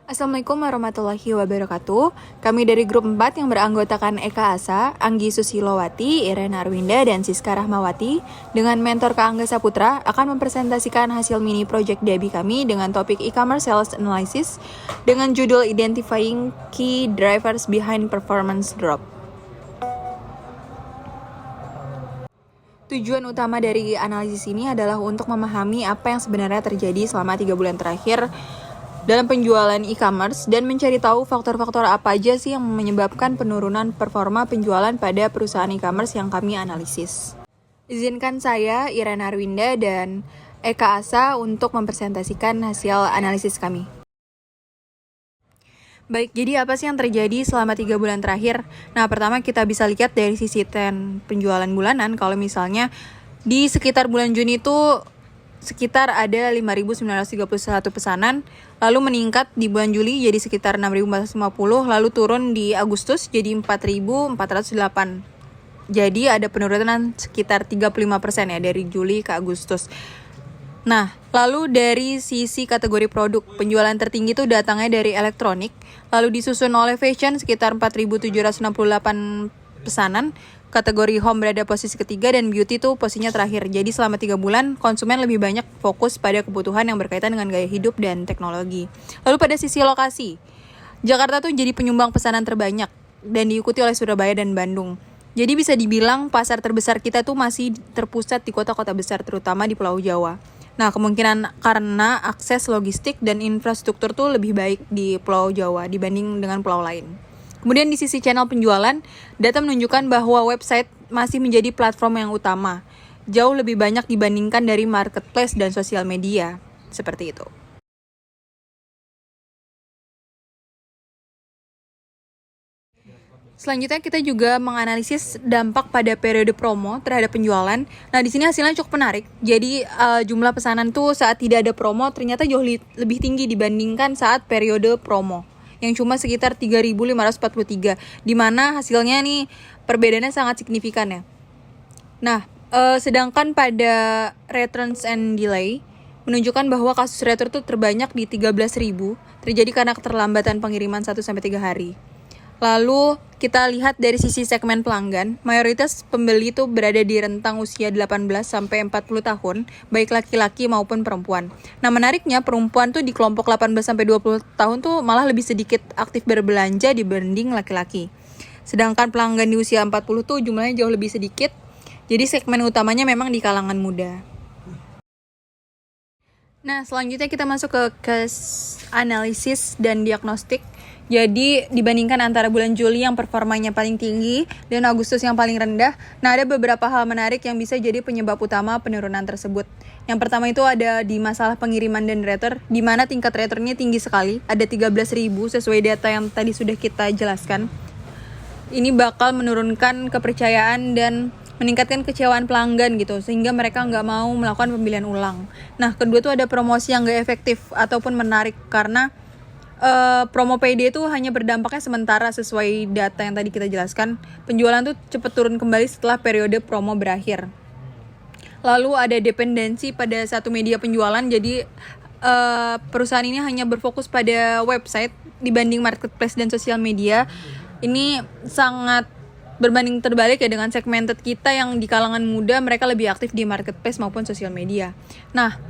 Assalamualaikum warahmatullahi wabarakatuh. Kami dari grup 4 yang beranggotakan Eka Asa, Anggi Susilowati, Irena Arwinda, dan Siska Rahmawati dengan mentor Kak Angga Saputra akan mempresentasikan hasil mini project debi kami dengan topik e-commerce sales analysis dengan judul Identifying Key Drivers Behind Performance Drop. Tujuan utama dari analisis ini adalah untuk memahami apa yang sebenarnya terjadi selama 3 bulan terakhir dalam penjualan e-commerce dan mencari tahu faktor-faktor apa aja sih yang menyebabkan penurunan performa penjualan pada perusahaan e-commerce yang kami analisis. Izinkan saya, Irena Arwinda, dan Eka Asa untuk mempresentasikan hasil analisis kami. Baik, jadi apa sih yang terjadi selama 3 bulan terakhir? Nah, pertama kita bisa lihat dari sisi tren penjualan bulanan. Kalau misalnya di sekitar bulan Juni itu sekitar ada 5.931 pesanan, lalu meningkat di bulan Juli jadi sekitar 6.450, lalu turun di Agustus jadi 4.408. Jadi ada penurunan sekitar 35% ya dari Juli ke Agustus. Nah, lalu dari sisi kategori produk, penjualan tertinggi itu datangnya dari elektronik, lalu disusun oleh fashion sekitar 4.768 pesanan, kategori home berada posisi ketiga, dan beauty itu posisinya terakhir. Jadi selama 3 bulan, konsumen lebih banyak fokus pada kebutuhan yang berkaitan dengan gaya hidup dan teknologi. Lalu pada sisi lokasi, Jakarta tuh jadi penyumbang pesanan terbanyak dan diikuti oleh Surabaya dan Bandung. Jadi bisa dibilang pasar terbesar kita tuh masih terpusat di kota-kota besar, terutama di Pulau Jawa. Nah, kemungkinan karena akses logistik dan infrastruktur tuh lebih baik di Pulau Jawa dibanding dengan pulau lain. Kemudian di sisi channel penjualan, data menunjukkan bahwa website masih menjadi platform yang utama, jauh lebih banyak dibandingkan dari marketplace dan sosial media, seperti itu. Selanjutnya kita juga menganalisis dampak pada periode promo terhadap penjualan. Nah, di sini hasilnya cukup menarik. Jadi jumlah pesanan tuh saat tidak ada promo ternyata jauh lebih tinggi dibandingkan saat periode promo, yang cuma sekitar 3.543, di mana hasilnya nih perbedaannya sangat signifikan ya. Nah, sedangkan pada returns and delay menunjukkan bahwa kasus return itu terbanyak di 13.000, terjadi karena keterlambatan pengiriman 1-3 hari. Lalu kita lihat dari sisi segmen pelanggan, mayoritas pembeli itu berada di rentang usia 18-40 tahun, baik laki-laki maupun perempuan. Nah, menariknya perempuan tuh di kelompok 18-20 tahun tuh malah lebih sedikit aktif berbelanja dibanding laki-laki. Sedangkan pelanggan di usia 40 tuh jumlahnya jauh lebih sedikit. Jadi segmen utamanya memang di kalangan muda. Nah, selanjutnya kita masuk ke case analisis dan diagnostik. Jadi dibandingkan antara bulan Juli yang performanya paling tinggi dan Agustus yang paling rendah, nah ada beberapa hal menarik yang bisa jadi penyebab utama penurunan tersebut. Yang pertama itu ada di masalah pengiriman dan return, di mana tingkat returnnya tinggi sekali, ada 13.000 sesuai data yang tadi sudah kita jelaskan. Ini bakal menurunkan kepercayaan dan meningkatkan kecewaan pelanggan gitu, sehingga mereka nggak mau melakukan pembelian ulang. Nah, kedua tuh ada promosi yang nggak efektif ataupun menarik, karena promo PD itu hanya berdampaknya sementara sesuai data yang tadi kita jelaskan. Penjualan tuh cepat turun kembali setelah periode promo berakhir. Lalu ada dependensi pada satu media penjualan, jadi perusahaan ini hanya berfokus pada website dibanding marketplace dan sosial media. Ini sangat berbanding terbalik ya dengan segmented kita yang di kalangan muda, mereka lebih aktif di marketplace maupun sosial media. Nah,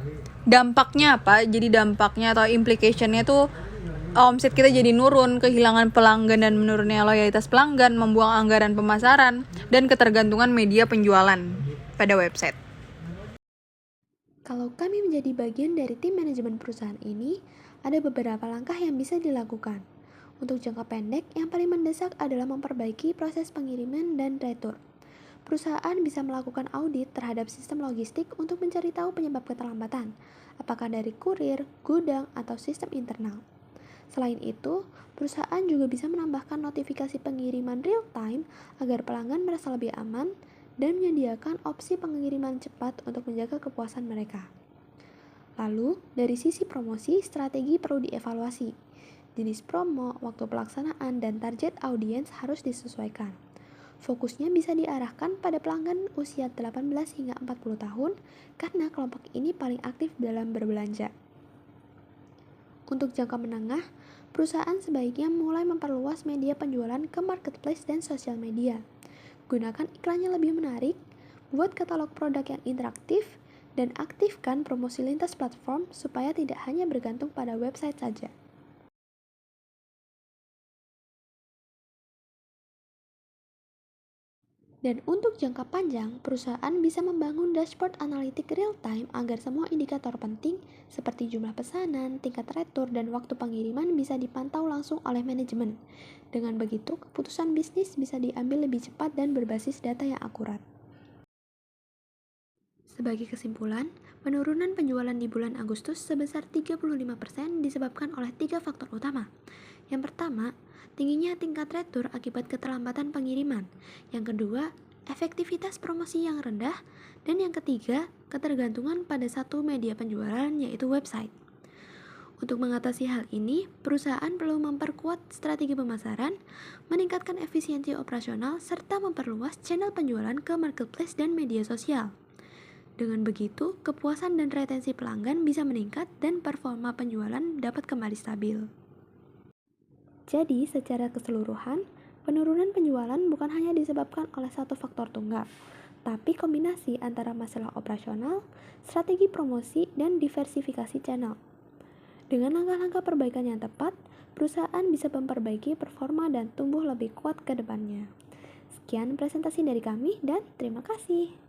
dampaknya apa? Jadi dampaknya atau implicationnya tuh omset kita jadi nurun, kehilangan pelanggan dan menurunnya loyalitas pelanggan, membuang anggaran pemasaran, dan ketergantungan media penjualan pada website. Kalau kami menjadi bagian dari tim manajemen perusahaan ini, ada beberapa langkah yang bisa dilakukan. Untuk jangka pendek, yang paling mendesak adalah memperbaiki proses pengiriman dan retur. Perusahaan bisa melakukan audit terhadap sistem logistik untuk mencari tahu penyebab keterlambatan, apakah dari kurir, gudang, atau sistem internal. Selain itu, perusahaan juga bisa menambahkan notifikasi pengiriman real-time agar pelanggan merasa lebih aman dan menyediakan opsi pengiriman cepat untuk menjaga kepuasan mereka. Lalu, dari sisi promosi, strategi perlu dievaluasi. Jenis promo, waktu pelaksanaan, dan target audiens harus disesuaikan. Fokusnya bisa diarahkan pada pelanggan usia 18 hingga 40 tahun karena kelompok ini paling aktif dalam berbelanja. Untuk jangka menengah, perusahaan sebaiknya mulai memperluas media penjualan ke marketplace dan sosial media. Gunakan iklan yang lebih menarik, buat katalog produk yang interaktif, dan aktifkan promosi lintas platform supaya tidak hanya bergantung pada website saja. Dan untuk jangka panjang, perusahaan bisa membangun dashboard analitik real-time agar semua indikator penting seperti jumlah pesanan, tingkat retur, dan waktu pengiriman bisa dipantau langsung oleh manajemen. Dengan begitu, keputusan bisnis bisa diambil lebih cepat dan berbasis data yang akurat. Sebagai kesimpulan, penurunan penjualan di bulan Agustus sebesar 35% disebabkan oleh 3 faktor utama. Yang pertama, tingginya tingkat retur akibat keterlambatan pengiriman. Yang kedua, efektivitas promosi yang rendah. Dan yang ketiga, ketergantungan pada satu media penjualan yaitu website. Untuk mengatasi hal ini, perusahaan perlu memperkuat strategi pemasaran, meningkatkan efisiensi operasional, serta memperluas channel penjualan ke marketplace dan media sosial. Dengan begitu, kepuasan dan retensi pelanggan bisa meningkat dan performa penjualan dapat kembali stabil. Jadi, secara keseluruhan, penurunan penjualan bukan hanya disebabkan oleh satu faktor tunggal, tapi kombinasi antara masalah operasional, strategi promosi, dan diversifikasi channel. Dengan langkah-langkah perbaikan yang tepat, perusahaan bisa memperbaiki performa dan tumbuh lebih kuat ke depannya. Sekian presentasi dari kami dan terima kasih.